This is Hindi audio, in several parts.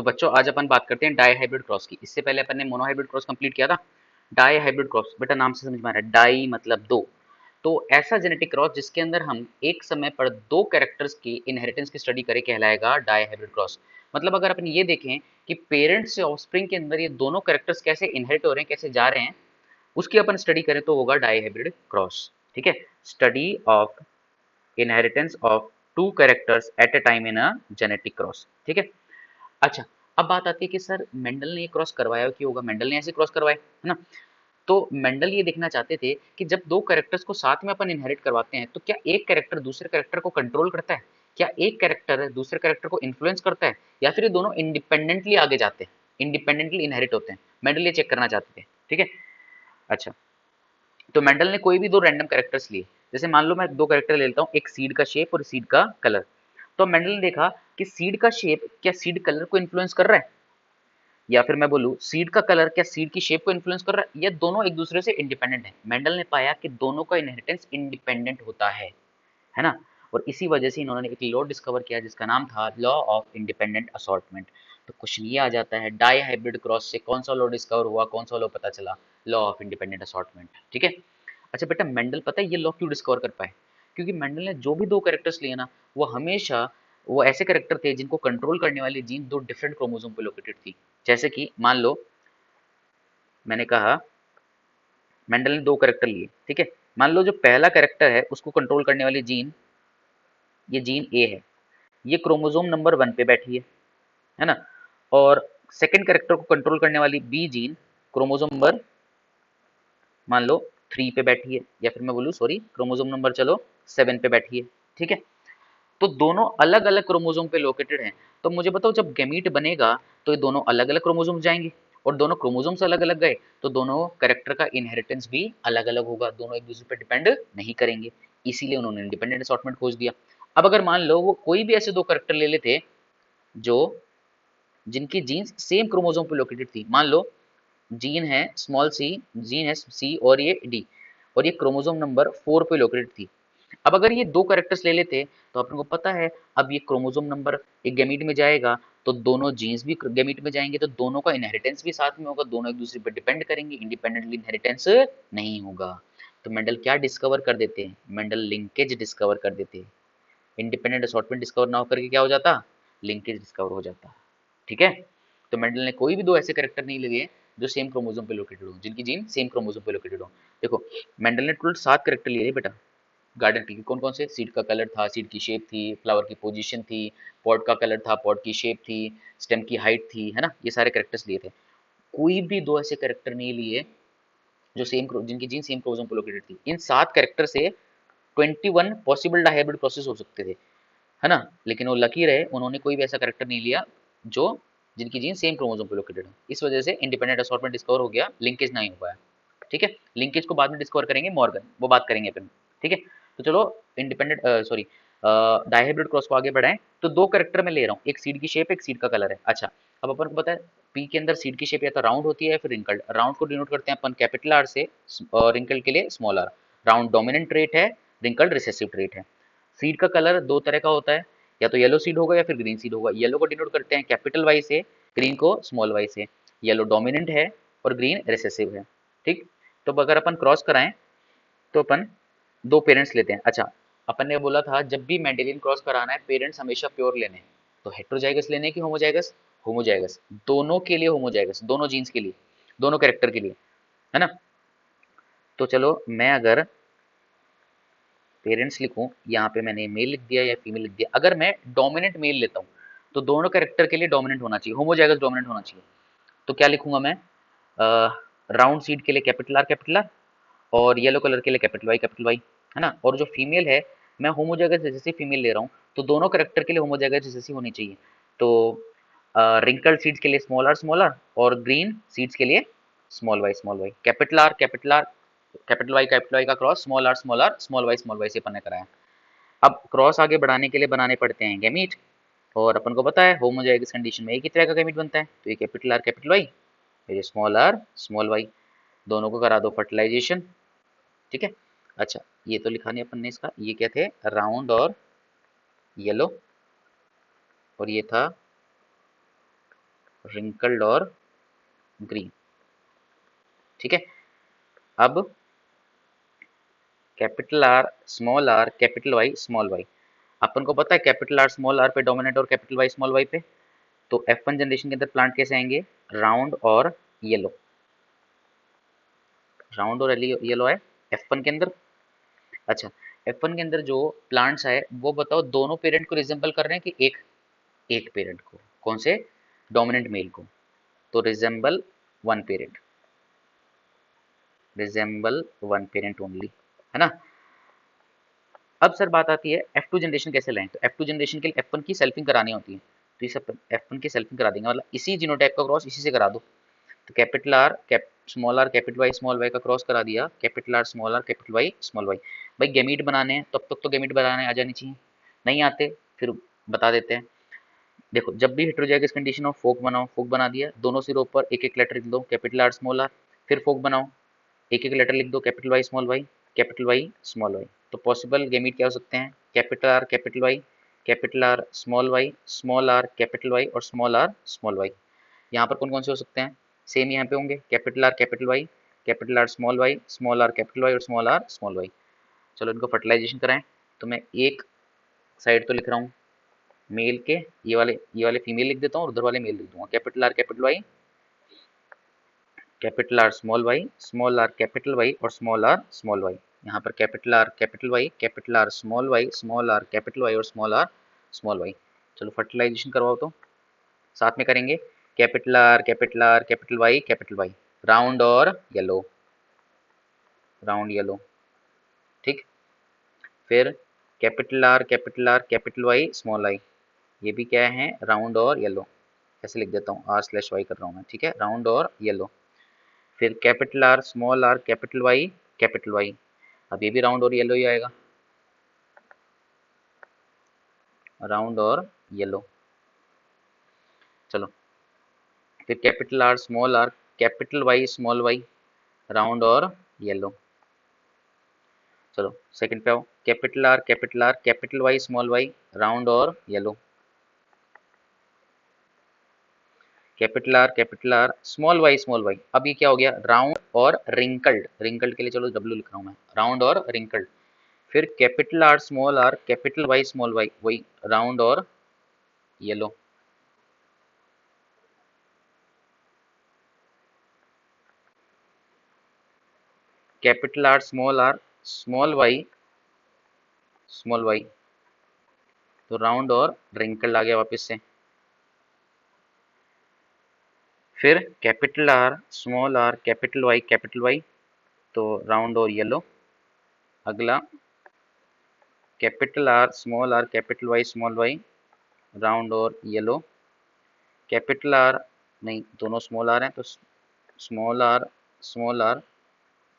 तो बच्चों आज अपन बात करते हैं डाई हाइब्रिड क्रॉस की। इससे पहले अपन ने मोनो हाइब्रिड क्रॉस कंप्लीट किया था। डाई हाइब्रिड क्रॉस बेटा नाम से समझ में आ रहा है, डाई मतलब दो। तो ऐसा जेनेटिक क्रॉस जिसके अंदर हम एक समय पर दो कैरेक्टर्स की इनहेरिटेंस की स्टडी करें कहलाएगा डाई हाइब्रिड क्रॉस। मतलब अगर अपन ये देखें कि पेरेंट्स से ऑफस्प्रिंग के अंदर ये दोनों कैरेक्टर्स कैसे इनहेरिट हो रहे हैं, कैसे जा रहे हैं, उसकी अपन स्टडी करें तो होगा डाई हाइब्रिड क्रॉस। ठीक है, study of inheritance of two characters at a time in a genetic cross. ठीक है। अच्छा, अब बात आती है कि सर मेंडल ने ये क्रॉस करवाया क्यों होगा, मेंडल ने ऐसे क्रॉस करवाए है ना। तो मेंडल ये देखना चाहते थे कि जब दो कैरेक्टर्स को साथ में अपन इनहेरिट करवाते हैं तो क्या एक कैरेक्टर दूसरे कैरेक्टर को कंट्रोल करता है, क्या एक कैरेक्टर दूसरे कैरेक्टर को इन्फ्लुएंस करता है, या फिर ये दोनों इंडिपेंडेंटली आगे जाते हैं, इंडिपेंडेंटली इनहेरिट होते हैं। मेंडल ये चेक करना चाहते थे। ठीक है। अच्छा, तो मेंडल ने कोई भी दो रैंडम कैरेक्टर्स लिए। जैसे मान लो मैं दो कैरेक्टर ले लेता हूँ, एक सीड का शेप और सीड का कलर। तो मेंडल ने देखा कि सीड का शेप क्या सीड कलर को इन्फ्लुएंस कर रहा है, या फिर मैं बोलूँ सीड का कलर क्या सीड की शेप को इन्फ्लुएंस कर रहा है, या दोनों एक दूसरे से इंडिपेंडेंट है। मेंडल ने पाया कि दोनों का इनहेरिटेंस इंडिपेंडेंट होता है ना। और इसी वजह से इन्होंने एक लॉ डिस्कवर किया जिसका नाम था लॉ ऑफ इंडिपेंडेंट असॉर्टमेंट। तो क्वेश्चन ये आ जाता है, डाई हाइब्रिड क्रॉस से कौन सा लॉ डिस्कवर हुआ, कौन सा लॉ पता चला, लॉ ऑफ इंडिपेंडेंट असॉर्टमेंट। ठीक है। अच्छा बेटा, मेंडल पता है ये लॉ क्यों डिस्कवर कर पाए? क्योंकि मेंडल ने जो भी दो कैरेक्टर्स लिए ना, वो हमेशा वो ऐसे कैरेक्टर थे जिनको कंट्रोल करने वाली जीन दो डिफरेंट क्रोमोसोम पे लोकेटेड थी। जैसे कि मान लो मैंने कहा मेंडल ने दो कैरेक्टर लिए, ठीक है। मान लो जो पहला कैरेक्टर है उसको कंट्रोल करने वाली जीन, ये जीन ए है, ये क्रोमोसोम नंबर 1 पे बैठी है ना। और सेकंड कैरेक्टर को कंट्रोल करने वाली बी जीन क्रोमोसोम नंबर मान लो 3 पे बैठी है, या फिर मैं बोलूँ सॉरी क्रोमोसोम नंबर चलो 7 पे बैठी है। ठीक है। तो दोनों अलग अलग क्रोमोसोम पे लोकेटेड हैं। तो मुझे बताओ जब गैमीट बनेगा तो ये दोनों अलग अलग क्रोमोसोम जाएंगे, और दोनों क्रोमोसोम्स अलग अलग गए तो दोनों कैरेक्टर का इनहेरिटेंस भी अलग अलग होगा, दोनों एक दूसरे पर डिपेंड नहीं करेंगे। इसीलिए उन्होंने इंडिपेंडेंट असॉर्टमेंट खोज दिया। अब अगर मान लो वो कोई भी ऐसे दो कैरेक्टर ले लेते जो जिनकी जीन्स सेम क्रोमोसोम पे लोकेटेड थी। मान लो जीन है स्मॉल सी, जीन है सी और ये डी, और ये क्रोमोसोम नंबर 4 पे लोकेटेड थी। अब अगर ये दो कैरेक्टर्स ले लेते तो अपन को पता है अब ये क्रोमोसोम नंबर एक गैमीट में जाएगा तो दोनों जीन्स भी गैमीट में जाएंगे, तो दोनों का इनहेरिटेंस भी साथ में होगा, दोनों एक दूसरे पर डिपेंड करेंगे, इंडिपेंडेंटली इनहेरिटेंस नहीं होगा। तो मेंडल क्या डिस्कवर कर देते हैं, मेंडल लिंकेज डिस्कवर कर देते हैं। इंडिपेंडेंट असॉर्टमेंट डिस्कवर ना होकर के क्या हो जाता, लिंकेज डिस्कवर हो जाता। ठीक है। तो मेंडल ने कोई भी दो ऐसे कैरेक्टर नहीं लिए जो सेम क्रोमोसोम पे लोकेटेड हो, जिनकी जीन सेम क्रोमोसोम पे लोकेटेड हो। देखो मेंडल ने टोटल 7 कैरेक्टर लिए बेटा गार्डन के। कौन कौन से? सीड का कलर था, सीड की शेप थी, फ्लावर की पोजीशन थी, पॉट का कलर था, पॉट की शेप थी, स्टेम की हाइट थी, है ना। ये सारे कैरेक्टर्स लिए थे। कोई भी दो ऐसे कैरेक्टर नहीं लिए जो सेम जिनकी जीन सेम क्रोमोसोम पे लोकेटेड थी। इन 7 कैरेक्टर से 21 पॉसिबल डायहाइब्रिड प्रोसेस हो सकते थे, है ना। लेकिन वो लकी रहे, उन्होंने कोई भी ऐसा कैरेक्टर नहीं लिया जो जिनकी जीन सेम क्रोमोसोम पे लोकेटेड हो। इस वजह से इंडिपेंडेंट असॉर्टमेंट डिस्कवर हो गया, लिंकेज नहीं हो पाया। ठीक है। लिंकेज को बाद में डिस्कवर करेंगे मॉर्गन, वो बात करेंगे अपन। ठीक है। तो चलो इंडिपेंडेंट सॉरी डायहाइब्रिड क्रॉस को आगे बढ़ाएं। तो दो कैरेक्टर मैं ले रहा हूँ, एक सीड की शेप, एक सीड का कलर है। अच्छा, अब अपन को पता है पी के अंदर सीड की शेप या तो राउंड होती है या फिर रिंकल्ड। राउंड को डिनोट करते हैं अपन कैपिटल आर से, और रिंकल्ड के लिए small R. Round dominant trait है, रिंकल्ड रिसेसिव ट्रेट है। सीड का कलर दो तरह का होता है, या तो येलो सीड होगा या फिर ग्रीन सीड होगा। येलो को डिनोट करते हैं कैपिटल वाई से, ग्रीन को स्मॉल वाई से। येलो डोमिनेंट है और ग्रीन रिसेसिव है। ठीक। तो अगर अपन क्रॉस कराएं तो अपन दो पेरेंट्स लेते हैं। अच्छा, अपन ने बोला था जब भी मेंडेलियन क्रॉस कराना है पेरेंट्स हमेशा प्योर लेने हैं। तो हेट्रोजाइगस लेने हैं कि होमोजाइगस? होमोजाइगस। दोनों के लिए होमोजाइगस, दोनों जीन्स के लिए, दोनों कैरेक्टर के लिए, है ना। तो चलो मैं अगर पेरेंट्स लिखूं, यहाँ पे मैंने मेल लिख दिया या फीमेल लिख दिया। अगर मैं डोमिनेंट मेल लेता हूँ तो दोनों कैरेक्टर के लिए डोमिनेंट होना चाहिए, होमोजाइगस डोमिनेंट होना चाहिए। तो क्या लिखूंगा मैं, राउंड सीड के लिए कैपिटल आर, और येलो कलर के लिए कैपिटल वाई, है ना। और जो फीमेल है मैं होमोजाइगस जैसे फीमेल ले रहा हूँ, तो दोनों कैरेक्टर के लिए होमोजाइगस जैसी होनी चाहिए। तो रिंकल सीड्स के लिए स्मॉल आर, और ग्रीन सीड्स के लिए स्मॉल वाई। कैपिटल वाई का क्रॉस स्मॉल वाई से अपन ने कराया। अब क्रॉस आगे बढ़ाने के लिए बनाने पड़ते हैं गैमीट, और अपन को पता है होमोजाइगस कंडीशन में एक ही तरह का गैमीट बनता है। तो ये कैपिटल वाई, ये स्मॉल वाई, दोनों को करा दो फर्टिलाइजेशन। ठीक है। अच्छा, ये तो लिखा नहीं अपन ने इसका, ये क्या थे, राउंड और येलो, और ये था रिंकल्ड और ग्रीन। ठीक है, अब capital R capital Y small Y, अपन को पता है कैपिटल आर स्मॉल आर पे डोमिनेट और कैपिटल वाई स्मॉल वाई पे। तो F1 जनरेशन के अंदर प्लांट कैसे आएंगे, राउंड और येलो, राउंड और येलो है F1 के अंदर। अच्छा, F1 के अंदर जो प्लांट्स है वो बताओ दोनों पेरेंट को रिजेंबल कर रहे हैं कि एक एक पेरेंट को, कौन से, डोमिनेंट मेल को। तो resemble one parent, resemble one parent only, है ना। अब सर बात आती है F2 जनरेशन कैसे लाएं। तो F2 जनरेशन के लिए F1 की सेल्फिंग करानी होती है, तो इस F1 की सेल्फिंग करा देंगे, मतलब इसी जीनोटाइप का क्रॉस इसी से करा दो। तो capital R small R capital Y small Y का क्रॉस करा दिया, capital R capital Y small Y. भाई गैमीट बनाने हैं तब तक तो गैमीट बनाने आ जानी चाहिए, नहीं आते फिर बता देते हैं। देखो जब भी हेटेरोजाइगस कंडीशन हो फोक बनाओ, फोक बना दिया, दोनों सिरों पर एक एक लेटर लिख दो, कैपिटल आर स्मॉल आर, फिर फोक बनाओ, एक एक लेटर लिख दो, capital Y small Y, capital Y small Y. तो पॉसिबल गैमीट क्या हो सकते हैं, capital R capital R small R capital Y और स्मॉल वाई। यहाँ पर कौन कौन से हो सकते हैं, सेम यहाँ पे होंगे, capital R capital R small R capital Y और स्मॉल वाई। चलो इनको फर्टिलाइजेशन कराएं। तो मैं एक साइड तो लिख रहा हूँ मेल के, ये वाले फीमेल लिख देता हूँ और उधर वाले मेल लिख दूंगा, capital R small R capital Y और स्मॉल वाई। यहाँ पर capital R small R capital Y और स्मॉल वाई। चलो फर्टिलाइजेशन करवाओ तो साथ में करेंगे, कैपिटल वाई राउंड और येलो, राउंड येलो। ठीक, फिर capital R capital Y small I, ये भी क्या है, राउंड और येलो। ऐसे लिख देता हूँ, R/Y कर रहा हूँ मैं, ठीक है, राउंड और येलो। फिर कैपिटल आर कैपिटल वाई, अब ये भी राउंड और येलो ही आएगा, राउंड और येलो। चलो फिर R capital Y small Y, round और येलो। चलो सेकंड पे आओ, R capital Y small Y, round और yellow, capital R small Y. अब ये क्या हो गया, राउंड और रिंकल्ड, रिंकल्ड के लिए चलो W लिख रहा हूँ मैं, राउंड और रिंकल्ड। फिर R capital Y small Y, वही राउंड और yellow. Capital R small Y, तो राउंड और रिंकल्ड आ गया वापस से। फिर आर कैपिटल वाई, तो राउंड और येलो। अगला आर कैपिटल वाई राउंड और येलो। कैपिटल आर नहीं, दोनों स्मॉल आर हैं तो स्मॉल आर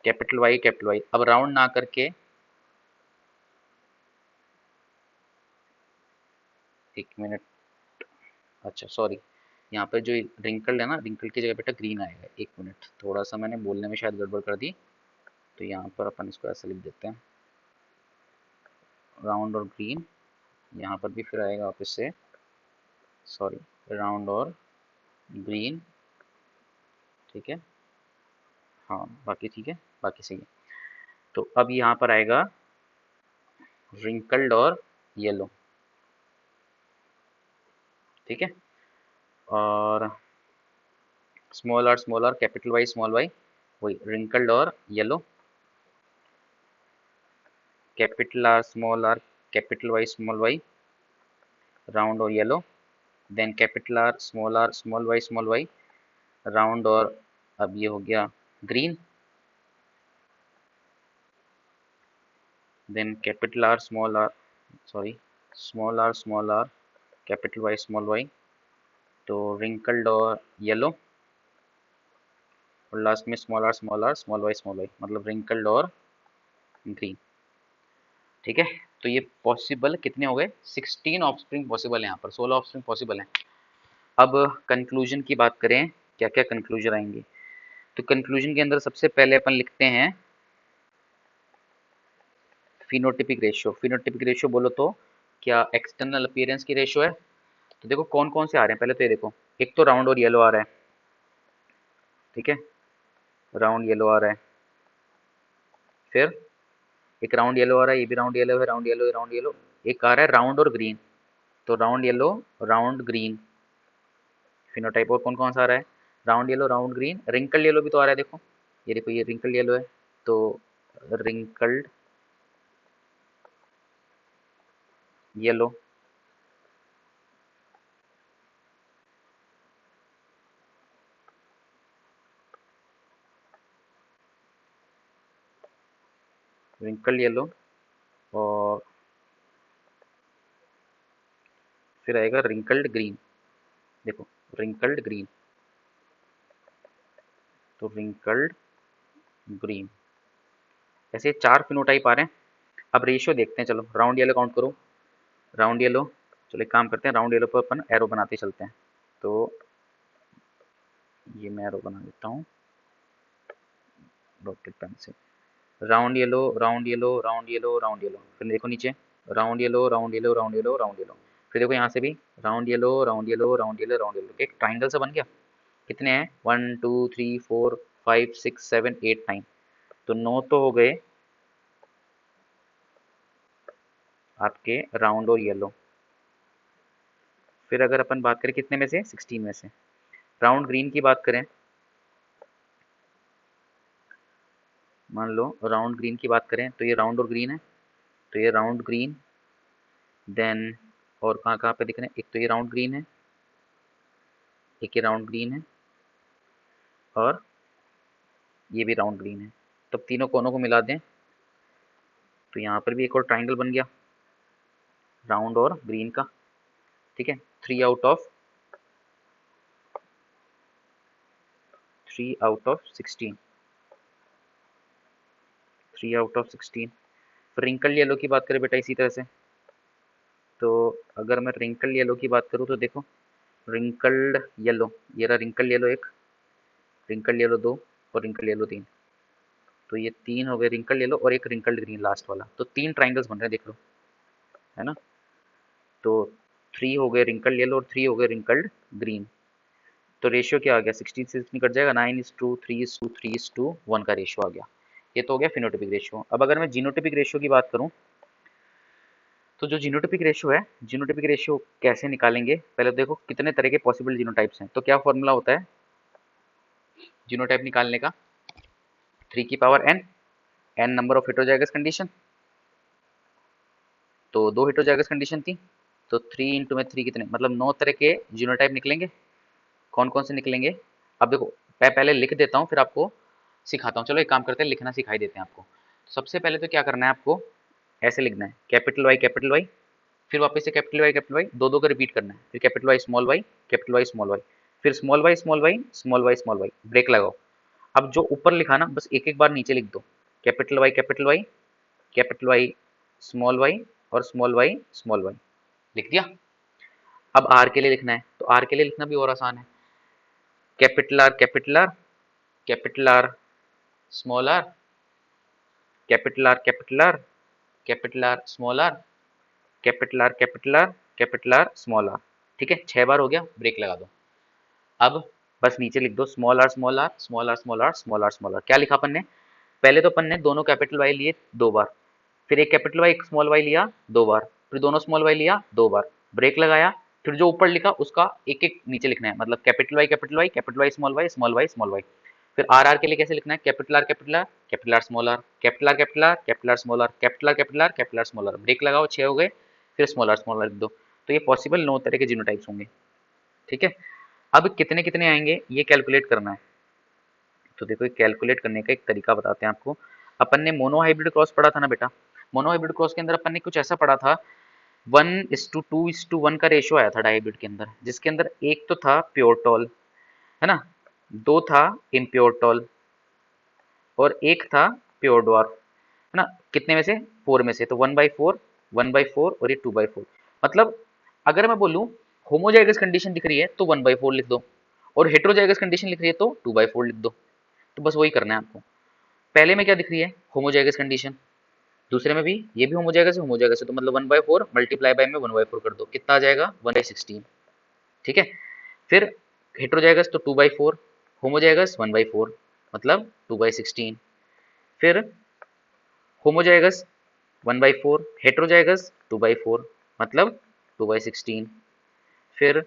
कैपिटल वाई। अब राउंड ना करके, एक मिनट, अच्छा सॉरी, यहाँ पे जो रिंकल्ड है ना, रिंकल की जगह बेटा ग्रीन आएगा, एक मिनट, थोड़ा सा मैंने बोलने में शायद गड़बड़ कर दी। तो यहाँ पर अपन इसको ऐसा लिख देते हैं, राउंड और ग्रीन। यहाँ पर भी फिर आएगा वापस से, सॉरी, राउंड और ग्रीन, ठीक है, हाँ बाकी ठीक है, बाकी सही है। तो अब यहाँ पर आएगा रिंकल्ड और येलो, ठीक है, और स्मॉल आर कैपिटल वाई वही रिंकल्ड और yellow. R capital Y round और yellow. Then capital R small Y round और, अब ये हो गया green. Then capital R sorry small R capital Y, तो रिंकल्ड और येलो। और लास्ट में स्मॉल वाई मतलब रिंकल्ड और ग्रीन, ठीक है। तो ये पॉसिबल कितने हो गए, 16 ऑफस्प्रिंग पॉसिबल है, यहाँ पर 16 ऑफस्प्रिंग पॉसिबल है। अब कंक्लूजन की बात करें, क्या क्या कंक्लूजन आएंगे। तो कंक्लूजन के अंदर सबसे पहले अपन लिखते हैं फिनोटिपिक रेशियो। फिनोटिपिक रेशियो बोलो तो क्या एक्सटर्नल अपीयरेंस की रेशियो है, तो देखो कौन कौन से आ रहे हैं, पहले तो ये देखो, एक तो राउंड और येलो आ रहा है, ठीक है, राउंड येलो आ रहा है, फिर एक राउंड येलो आ रहा है, ये भी राउंड येलो है, राउंड येलो, राउंड येलो, एक आ रहा है राउंड और ग्रीन, तो round yellow, round green, phenotype और कौन कौन सा आ रहा है, round yellow, round green, wrinkle yellow भी तो आ रहा है, देखो ये देखो, ये रिंकल येलो है, तो रिंकल्ड येलो, रिंकल येलो, और फिर आएगा रिंकल्ड ग्रीन, देखो रिंकल्ड ग्रीन, तो रिंकल्ड ग्रीन, ऐसे चार फिनोटाइप आ रहे हैं। अब रेशियो देखते हैं, चलो राउंड येलो काउंट करो, राउंड येलो, चलो एक काम करते हैं, राउंड येलो पर अपन एरो बनाते चलते हैं, तो ये मैं एरो बना देता हूँ डॉटेड पेन से, round yellow, round yellow, round yellow, round yellow, फिर देखो नीचे round yellow, round yellow, round yellow, round yellow, फिर देखो यहाँ से भी round yellow, round yellow, round yellow, round yellow, एक ट्राइंगल सा बन गया। कितने हैं, 1 2 3 4 5 6 7 8 9, तो 9 तो हो गए आपके राउंड और येलो। फिर अगर अपन बात करें कितने में से, 16 में से, राउंड ग्रीन की बात करें, मान लो राउंड ग्रीन की बात करें, तो ये राउंड और ग्रीन है, तो ये राउंड ग्रीन, देन और कहाँ कहाँ पे दिख रहे हैं, एक तो ये राउंड ग्रीन है, एक ये राउंड ग्रीन है, और ये भी राउंड ग्रीन है। तब तीनों कोनों को मिला दें, तो यहाँ पर भी एक और ट्राइंगल बन गया राउंड और ग्रीन का, ठीक है, 3 out of 16, 3 out of 16। Wrinkle yellow की बात करें बेटा इसी तरह से, तो अगर मैं रिंकल येलो की बात करूँ तो देखो रिंकल्ड येलो, ये रहा रिंकल येलो एक, रिंकल येलो दो, और रिंकल येलो तीन, तो ये तीन हो गए रिंकल येलो और एक रिंकल्ड ग्रीन लास्ट वाला, तो तीन ट्राइंगल्स बन रहे हैं, देख लो, है ना, तो 3 हो गए रिंकल्ड येलो और 3 हो गए रिंकल्ड ग्रीन, तो रेशियो क्या आ गया, 16 से 16 कट जाएगा, 9:3:3:1 का रेशियो आ गया। ये तो हो गया फिनोटिपिक रेशियो। अब अगर मैं जीनोटिपिक रेशियो की बात करूं, तो जो जीनोटिपिक रेशियो है, जीनोटिपिक रेशियो कैसे निकालेंगे, पहले तो देखो कितने तरह के पॉसिबल जीनोटाइप्स हैं, तो क्या फॉर्मूला होता है जीनोटाइप निकालने का, 3 की power n, n number of heterozygous condition, तो दो हेटेरोजाइगस कंडीशन थी, तो 3 × 3 कितने, मतलब 9 तरह के जीनोटाइप निकलेंगे। कौन कौन से निकलेंगे, अब देखो मैं पहले लिख देता हूँ फिर आपको सिखाता हूँ, चलो एक काम करते हैं, लिखना सिखाई देते हैं आपको। सबसे पहले तो क्या करना है आपको, ऐसे लिखना है कैपिटल वाई, फिर वापस से कैपिटल वाई दो दो का रिपीट करना है, फिर capital Y small Y, capital Y small Y, फिर small Y small Y, small Y small Y, break लगाओ। अब जो ऊपर लिखा ना बस एक एक बार नीचे लिख दो, capital Y capital Y, capital Y small Y, और स्मॉल वाई स्मॉल वाई, लिख दिया। अब आर के लिए लिखना है, तो आर के लिए लिखना भी और आसान है, capital R capital R, capital R small R, capital R capital R, capital R small R, capital R capital R, capital R small R, ठीक है, 6 बार हो गया, ब्रेक लगा दो। अब बस नीचे लिख दो small R small R, small R small R, small R small R, क्या लिखा अपन ने, पहले तो अपन ने दोनों कैपिटल वाई लिए 2 बार, फिर एक कैपिटल वाई एक स्मॉल वाई लिया 2 बार, फिर दोनों स्मॉल वाई लिया 2 बार, ब्रेक लगाया, फिर जो ऊपर लिखा उसका एक एक नीचे लिखना है, मतलब capital Y capital Y, capital Y small Y, small Y small Y. फिर आर आर के लिए कैसे लिखना है, capital R capital R, capital R small R, capital R capital R, capital R small R, capital R capital R, capital R small R, break लगाओ, 6 हो गए, फिर स्मॉल आर लिख दो। तो ये पॉसिबल 9 तरह के जीनोटाइप्स होंगे, ठीक है। अब कितने कितने आएंगे ये कैलकुलेट करना है, तो देखो ये कैलकुलेट करने का एक तरीका बताते हैं आपको। अपन ने मोनोहाइब्रिड क्रॉस पढ़ा था ना बेटा, मोनोहाइब्रिड क्रॉस के अंदर अपन ने कुछ ऐसा पढ़ा था, 1:2:1 का रेशियो आया था डाइहाइब्रिड के अंदर, जिसके अंदर एक तो था प्योर टॉल, है ना, दो था इम्प्योर टॉल, और एक था प्योर डॉर्फ, है ना, कितने में से, 4 में से, तो 1/4, 1/4 और ये 2/4, मतलब अगर मैं बोलूँ होमोजाइगस कंडीशन दिख रही है तो 1/4 लिख दो, और हेट्रोजाइगस कंडीशन लिख रही है तो 2/4 लिख दो, तो बस वही करना है आपको। पहले में क्या दिख रही है, होमोजाइगस कंडीशन, दूसरे में भी ये भी होमोजाइगस है, होमोजाइगस है, तो मतलब 1/4 मल्टीप्लाई बाय में 1/4 कर दो, कितना आ जाएगा, 1/16, ठीक है। फिर हेट्रोजाइगस तो 2/4, होमोजाइगस 1/4 मतलब 2/16। फिर होमोजाइगस 1/4, हेट्रोजाइगस 2/4 मतलब 2/16। फिर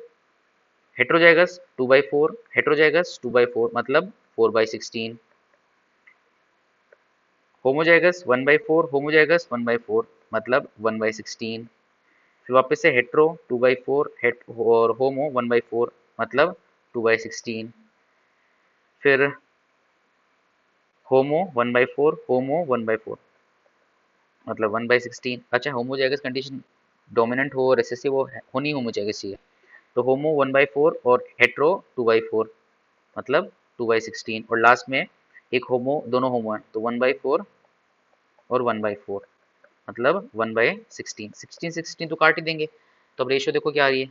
हेट्रोजाइगस 2/4, हेट्रोजाइगस 2/4 मतलब 4/16। होमोजाइगस 1/4, होमोजाइगस 1/4 मतलब 1/16। फिर वापस से हेट्रो 2/4 और होमो 1/4 मतलब 2/16। फिर होमो 1/4, होमो 1/4 मतलब 1/16। अच्छा, होमोजाइगस कंडीशन डोमिनेंट हो, रिसेसिव हो, होनी होमोजाइगस चाहिए। तो होमो 1/4 और हेट्रो 2/4 मतलब 2/16। और लास्ट में एक होमो, दोनों होमो है तो 1/4 और 1/4 मतलब 1/16। 16 तो काट ही देंगे। तो अब रेशियो देखो क्या आ रही है,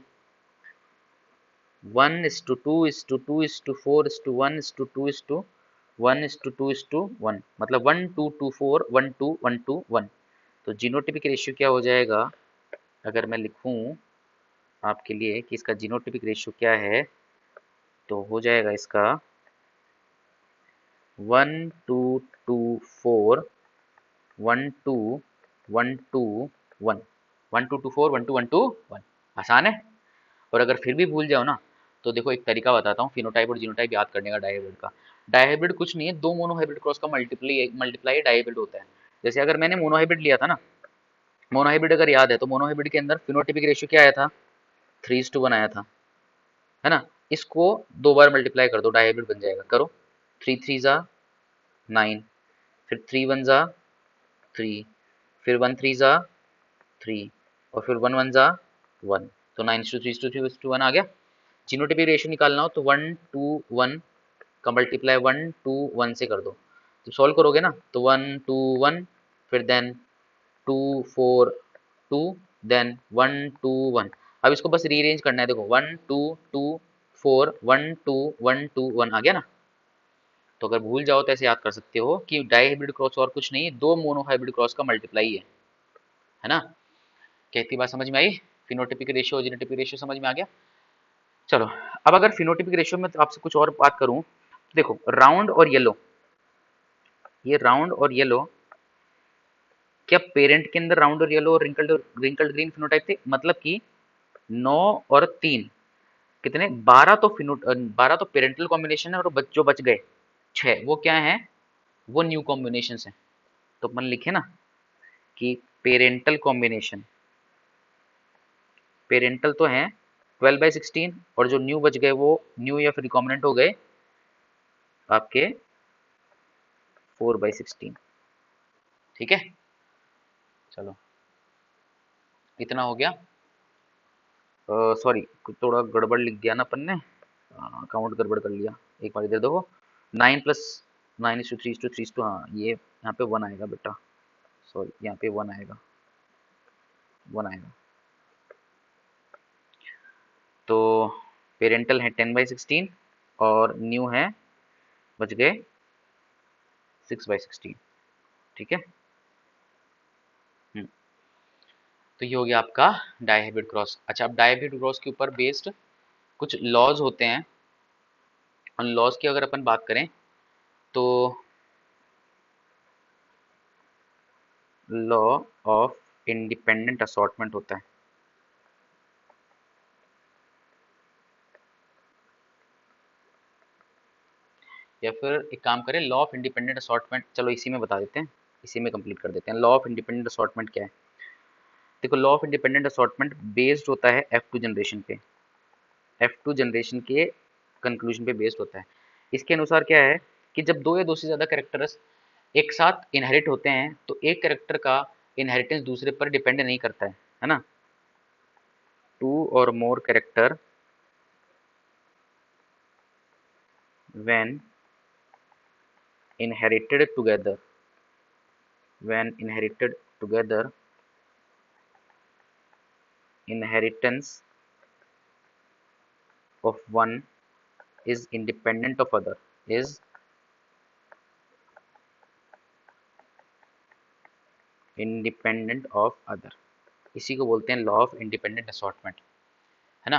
1:2:4:1:1:2:1 मतलब 1:2:4:1:2:1:2:1। तो जीनोटिपिक रेशियो क्या हो जाएगा, अगर मैं लिखूं आपके लिए कि इसका जीनोटिपिक रेशियो क्या है, तो हो जाएगा इसका 1:2:2:4:1:2:1:2:1 1:2:4:1:2:1:2:1। आसान है। और अगर फिर भी भूल जाओ ना, तो देखो एक तरीका बताता हूँ फिनोटाइप और जीनोटाइप याद करने का डायहाइब्रिड का। डायहाइब्रिड कुछ नहीं है, दो मोनोहाइब्रिड क्रॉस का मल्टीप्लाई डायहाइब्रिड होता है। जैसे अगर मैंने मोनोहाइब्रिड लिया था ना, मोनोहाइब्रिड अगर याद है तो मोनोहाइब्रिड के अंदर फिनोटिपिक रेशियो क्या आया था, 3:1 आया था, है ना। इसको दो बार मल्टीप्लाई कर दो, डायहाइब्रिड बन जाएगा। करो, 3 3 9, फिर 3 1 3, फिर 1 3 3 और फिर 1 1 1, तो 9:3:3:1 आ गया। जीनोटिपिक रेशियो निकालना हो तो 1:1 का मल्टीप्लाई 1:1 से कर दो। तो सॉल्व करोगे ना तो 1:1 फिर देन 2:4:2 देन 1:1। अब इसको बस रीअरेंज करना है, देखो 1:2:2:4:1:2:1:2:1 आ गया ना। तो अगर भूल जाओ तो ऐसे याद कर सकते हो कि डाइहाइब्रिड क्रॉस और कुछ नहीं है, दो मोनोहाइब्रिड क्रॉस का मल्टीप्लाई है ना। कहती बात समझ में आई, फिनोटिपिक रेशियो और जीनोटिपिक रेशियो समझ में आ गया। चलो, अब अगर फिनोटिपिक रेशियो में तो आपसे कुछ और बात करूं, देखो राउंड और येलो, ये राउंड और येलो, क्या पेरेंट के अंदर राउंड और येलो और रिंकल्ड ग्रीन फिनोटाइप थे, मतलब कि 9 और 3 कितने, 12 तो पेरेंटल कॉम्बिनेशन है और जो बच गए 6 वो क्या है, वो न्यू कॉम्बिनेशन है। तो अपन लिखे ना कि पेरेंटल कॉम्बिनेशन, पेरेंटल तो है 12/16 और जो न्यू बच गए वो न्यू या फिर रिकॉम्बिनेंट हो गए आपके 4/16। ठीक है, चलो इतना हो गया। सॉरी, थोड़ा गड़बड़ लिख दिया ना अपन ने, काउंट गड़बड़ कर लिया। एक बार इधर देखो, 9+9:3:3:2, हाँ ये यहाँ पे 1 आएगा बेटा, सॉरी यहाँ पे 1 आएगा, 1 आएगा। तो पेरेंटल है 10/16 और न्यू है बच गए 6/16। ठीक है। हम्म, तो ये हो गया आपका डायहाइब्रिड क्रॉस। अच्छा, अब डायहाइब्रिड क्रॉस के ऊपर बेस्ड कुछ लॉज होते हैं, उन लॉज की अगर अपन बात करें तो लॉ ऑफ इंडिपेंडेंट असॉर्टमेंट होता है, या फिर एक काम करें लॉ ऑफ इंडिपेंडेंट असॉर्टमेंट, चलो इसी में बता देते हैं, इसी में कंप्लीट कर देते हैं। लॉ ऑफ इंडिपेंडेंट असॉर्टमेंट क्या है, देखो law of independent assortment based होता है F2 जनरेशन पे, F2 जनरेशन के कंक्लूजन पे बेस्ड होता है। इसके अनुसार क्या है कि जब दो या दो से ज़्यादा कैरेक्टर्स एक साथ इनहेरिट होते हैं तो एक कैरेक्टर का इनहेरिटेंस दूसरे पर डिपेंड नहीं करता है ना। टू और मोर character when inherited together, when inherited together, inheritance of one is independent of other, is independent of other। इसी को बोलते हैं लॉ ऑफ इंडिपेंडेंट असॉर्टमेंट, है ना।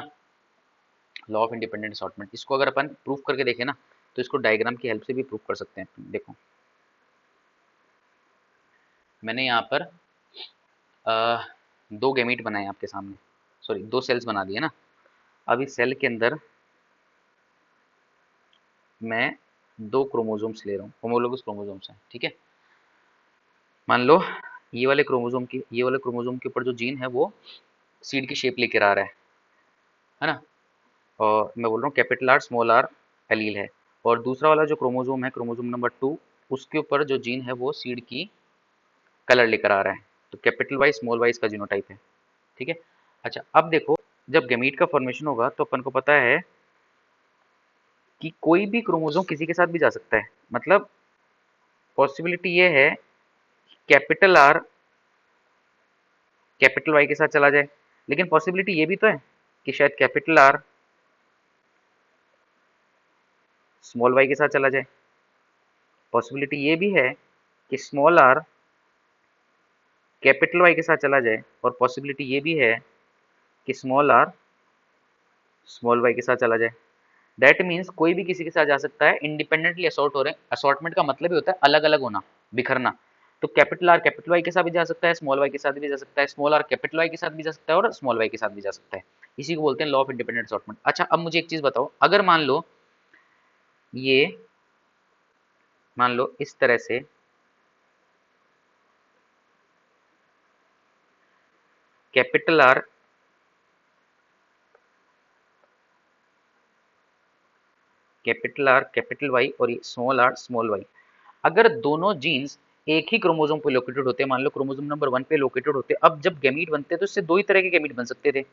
लॉ ऑफ इंडिपेंडेंट असॉर्टमेंट, इसको अगर अपन प्रूफ करके देखें ना तो इसको डायग्राम की हेल्प से भी प्रूफ कर सकते हैं। देखो मैंने यहाँ पर दो गैमीट बनाए आपके सामने, सॉरी दो सेल्स बना दिए ना। अब इस सेल के अंदर मैं दो क्रोमोसोम्स ले रहा हूँ, होमोलोगस क्रोमोसोम्स हैं, ठीक है। मान लो ये वाले क्रोमोसोम के ऊपर जो जीन है वो सीड की शेप लेकर आ रहा है ना। और मैं बोल रहा हूँ capital R small R allele है, और दूसरा वाला जो क्रोमोसोम है क्रोमोसोम नंबर 2, उसके ऊपर जो जीन है वो सीड की कलर लेकर आ रहा है। तो कैपिटल वाई स्मॉल वाई इसका जीनोटाइप है, ठीक है। अच्छा अब देखो, जब गैमीट का फॉर्मेशन होगा तो अपन को पता है कि कोई भी क्रोमोसोम किसी के साथ भी जा सकता है। मतलब पॉसिबिलिटी ये है कैपिटल आर कैपिटल वाई के साथ चला जाए, लेकिन पॉसिबिलिटी ये भी तो है कि शायद कैपिटल आर स्मॉल वाई के साथ चला जाए। पॉसिबिलिटी ये भी है कि स्मॉल आर कैपिटल वाई के साथ चला जाए, और पॉसिबिलिटी ये भी है कि स्मॉल आर स्मॉल वाई के साथ चला जाए। दैट मीन्स कोई भी किसी के साथ जा सकता है, इंडिपेंडेंटली असॉर्ट हो रहे हैं। असॉर्टमेंट का मतलब ही होता है अलग अलग होना, बिखरना। तो कैपिटल आर कैपिटल वाई के साथ भी जा सकता है, स्मॉल वाई के साथ भी जा सकता है, स्मॉल आर कैपिटल वाई के साथ भी जा सकता है, और स्मॉल वाई के साथ भी जा सकता है। इसी को बोलते हैं लॉ ऑफ इंडिपेंडेंट असॉर्टमेंट। अच्छा अब मुझे एक चीज बताओ, अगर ये मान लो इस तरह से कैपिटल आर कैपिटल वाई और ये स्मॉल आर स्मॉल वाई, अगर दोनों जीन्स एक ही क्रोमोसोम पे लोकेटेड होते, मान लो क्रोमोसोम नंबर 1 पे लोकेटेड होते, अब जब गैमीट बनते तो इससे दो ही तरह के गैमीट बन सकते थे।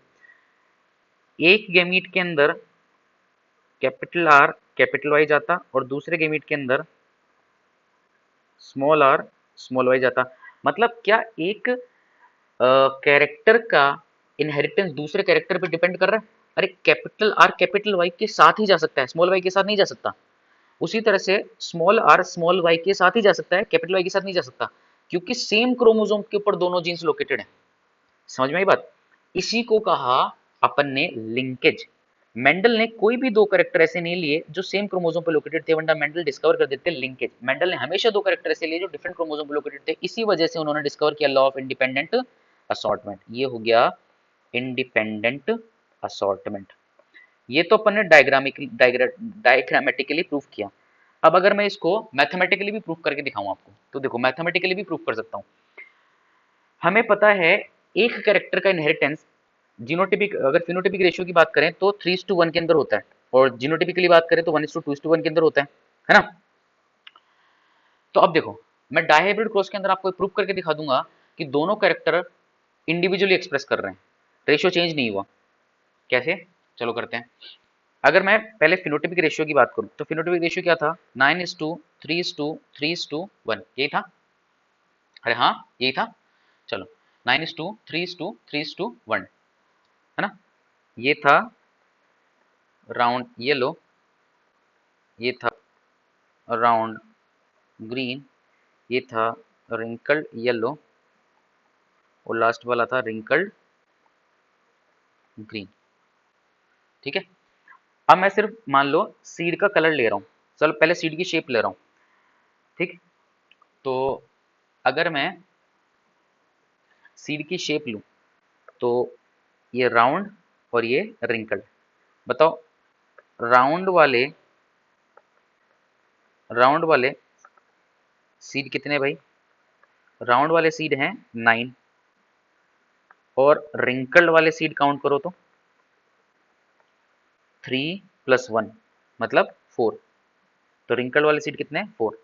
एक गैमीट के अंदर कैपिटल आर कैपिटल वाई जाता, और दूसरे गैमीट के अंदर स्मॉल आर स्मॉल वाई जाता। मतलब क्या एक कैरेक्टर का इनहेरिटेंस दूसरे कैरेक्टर पे डिपेंड कर रहा है? अरे कैपिटल आर कैपिटल वाई के साथ ही जा सकता है, स्मॉल वाई के साथ नहीं जा सकता। उसी तरह से स्मॉल आर स्मॉल वाई के साथ ही जा सकता है, कैपिटल वाई के साथ नहीं जा सकता, क्योंकि सेम क्रोमोसोम के ऊपर दोनों जीन्स लोकेटेड हैं। समझ में आई बात? इसी को कहा अपन ने लिंकेज। मेंडल ने कोई भी दो कैरेक्टर ऐसे नहीं लिए जो सेम क्रोमोसोम पे लोकेटेड थे, वरना मेंडल डिस्कवर कर देते लिंकेज। मेंडल ने हमेशा दो कैरेक्टर ऐसे लिए जो डिफरेंट क्रोमोसोम पे लोकेटेड थे, इसी वजह से उन्होंने डिस्कवर किया लॉ ऑफ इंडिपेंडेंट असॉर्टमेंट। ये हो गया इंडिपेंडेंट असॉर्टमेंट। ये तो अपन ने डायग्रामेटिकली प्रूफ किया। अब अगर मैं इसको मैथमेटिकली भी प्रूफ करके दिखाऊं आपको, तो देखो मैथमेटिकली भी प्रूफ कर सकता हूं। हमें पता है एक कैरेक्टर का इनहेरिटेंस जीनोटिपिक, अगर फिनोटिपिक रेशियो की बात करें तो 3:1 के अंदर होता है, और जीनोटिपिकली बात करें तो 1:2:1 के अंदर होता है ना। तो अब देखो, मैं डायहाइब्रिड क्रॉस के अंदर आपको प्रूफ करके दिखा दूंगा कि दोनों कैरेक्टर इंडिविजुअली एक्सप्रेस कर रहे हैं, रेशियो चेंज नहीं हुआ। कैसे? चलो करते हैं। अगर मैं पहले फिनोटिपिक रेशियो की बात करूं तो फिनोटिपिक रेशियो क्या था? 9:3:3:1, यही था। अरे हाँ यही था। चलो 9:3:3:1 है ना। ये था राउंड येलो, ये था राउंड ग्रीन, ये था रिंकल्ड येलो, और लास्ट वाला था रिंकल्ड ग्रीन। ठीक है। अब मैं सिर्फ मान लो सीड का कलर ले रहा हूँ, चलो पहले सीड की शेप ले रहा हूँ। ठीक, तो अगर मैं सीड की शेप लूँ तो ये राउंड और ये रिंकल्ड। बताओ राउंड वाले राउंड वाले सीड कितने भाई? राउंड वाले सीड हैं 9, और रिंकल्ड वाले सीड काउंट करो तो 3+1 मतलब 4। तो रिंकल्ड वाले सीड कितने? 4।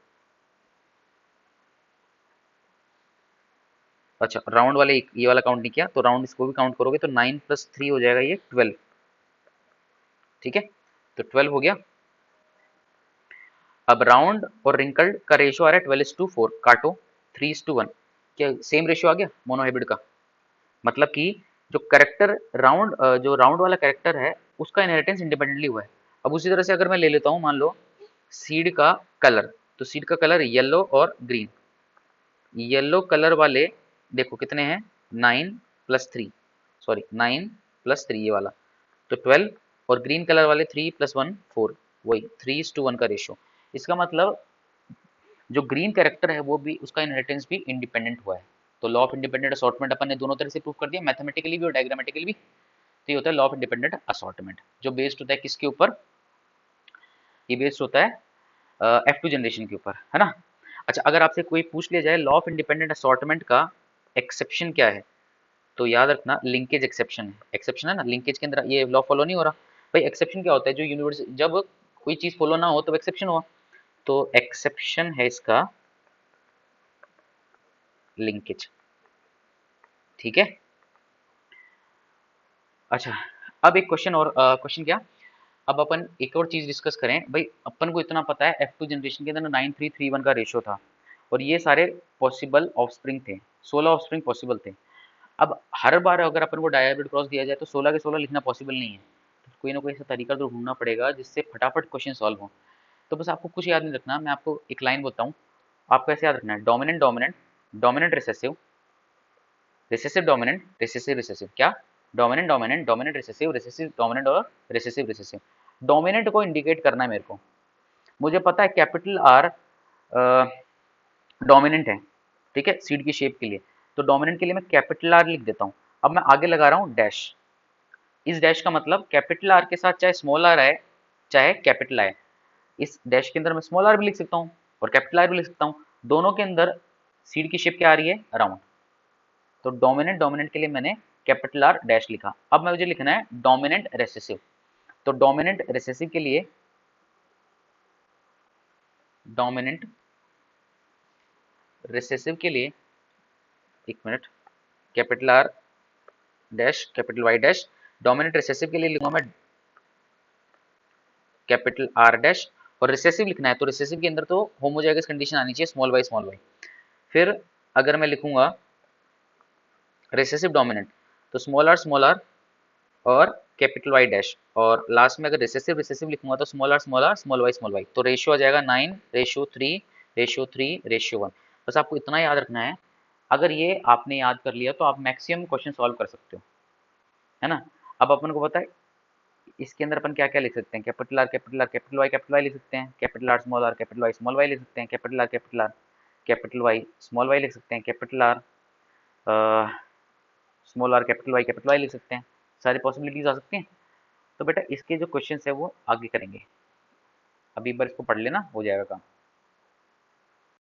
अच्छा राउंड वाले ये वाला काउंट नहीं किया, तो राउंड इसको भी काउंट करोगे तो 9+3 हो जाएगा ये 12। ठीक है, तो 12 हो गया। अब राउंड और रिंकल्ड का रेशियो आ रहा है 12:4, काटो 3:1। क्या सेम रेशियो आ गया मोनोहाइब्रिड का? मतलब कि जो राउंड वाला कैरेक्टर है उसका इनहेरिटेंस इंडिपेंडेंटली हुआ है। अब उसी तरह से अगर मैं ले लेता हूँ मान लो सीड का कलर, तो सीड का कलर येलो और ग्रीन। येलो कलर वाले देखो कितने हैं? 9+3, सॉरी 9+3 ये वाला, तो 12। और ग्रीन कलर वाले 3+1 4, वही 3:1 का रेशियो। इसका मतलब जो ग्रीन कैरेक्टर है वो भी, उसका इनहेरिटेंस भी इंडिपेंडेंट हुआ है। तो लॉ ऑफ इंडिपेंडेंट असॉर्टमेंट अपन ने दोनों तरह से प्रूव कर दिया, मैथमेटिकली भी और डायग्रामेटिकली भी। तो ये होता है लॉ ऑफ इंडिपेंडेंट असॉर्टमेंट, जो बेस्ड होता है किसके ऊपर, ये बेस्ड होता है F2 जनरेशन के ऊपर, है ना। अच्छा, अगर आपसे कोई पूछ लिया जाए लॉ ऑफ इंडिपेंडेंट असॉर्टमेंट का एक्सेप्शन क्या है, तो याद रखना लिंकेज एक्सेप्शन है। एक्सेप्शन है ना, लिंकेज के अंदर ये लॉ फॉलो नहीं हो रहा। भाई एक्सेप्शन क्या होता है, जो यूनिवर्स, जब कोई चीज फॉलो ना हो तो एक्सेप्शन हुआ। तो एक्सेप्शन है इसका लिंकेज, ठीक है। अच्छा, अब एक क्वेश्चन और, क्वेश्चन क्या, अब अपन एक और चीज डिस्कस करें। भाई अपन को इतना पता है F2 जनरेशन के अंदर 9331 का रेशियो था, और ये सारे पॉसिबल ऑफस्प्रिंग थे, 16 ऑफस्प्रिंग पॉसिबल थे। अब हर बार अगर अपन को डायहाइब्रिड क्रॉस दिया जाए तो 16 के 16 लिखना पॉसिबल नहीं है, तो कोई ना कोई ऐसा तरीका तो ढूंढना पड़ेगा जिससे फटाफट क्वेश्चन सॉल्व हो। तो बस आपको कुछ याद नहीं रखना, मैं आपको एक लाइन बोलता हूँ, आपको ऐसे याद रखना है, dominant dominant, dominant recessive, recessive dominant, recessive recessive, क्या, dominant dominant, dominant recessive, recessive dominant और रिसेसिव रिसेसिव। डोमिनेंट को इंडिकेट करना है मेरे को, मुझे पता है कैपिटल आर डोमिनेंट है, ठीक है, सीड की शेप के लिए। तो डोमिनेंट के लिए मैं कैपिटल आर लिख देता हूँ। अब मैं आगे लगा रहा हूँ डैश, इस डैश का मतलब कैपिटल आर के साथ चाहे स्मॉल आर आए चाहे कैपिटल आए, इस डैश के अंदर मैं स्मॉल आर भी लिख सकता हूँ और कैपिटल आर भी लिख सकता हूँ। दोनों के अंदर सीड की शेप क्या आ रही है, राउंड। तो डोमिनेंट डोमिनेंट के लिए मैंने कैपिटल आर डैश लिखा। अब मैं मुझे लिखना है डोमिनेंट रेसेसिव। तो डोमिनेंट रेसेसिव के लिए, डोमिनेंट रिसेसिव के लिए, एक minute, capital R dash capital Y dash. Dominant recessive के लिए लिखूंगा मैं कैपिटल आर डैश, और रिसेसिव लिखना है तो रिसेसिव के अंदर तो होमोजाइगस कंडीशन आनी चाहिए, स्मॉल वाई। फिर अगर मैं लिखूंगा रिसेसिव डोमिनेंट, तो स्मॉल आर और कैपिटल वाई डैश, और लास्ट में अगर रिसेसिव रिसेसिव लिखूंगा तो स्मॉल आर स्मॉल वाई। तो रेशियो आ जाएगा 9:3:3:1। बस आपको इतना याद रखना है। अगर ये आपने याद कर लिया तो आप मैक्सिमम क्वेश्चन सॉल्व कर सकते हो, है ना। अब अपन को पता है इसके अंदर अपन क्या क्या लिख सकते हैं, कैपिटल आर कैपिटल वाई लिख सकते हैं, capital R capital Y small Y लिख सकते हैं, capital R capital Y small Y लिख सकते हैं, capital R small R capital Y लिख सकते हैं। सारी पॉसिबिलिटीज आ सकती हैं। तो बेटा इसके जो क्वेश्चंस है वो आगे करेंगे, अभी एक बार इसको पढ़ लेना, हो जाएगा काम।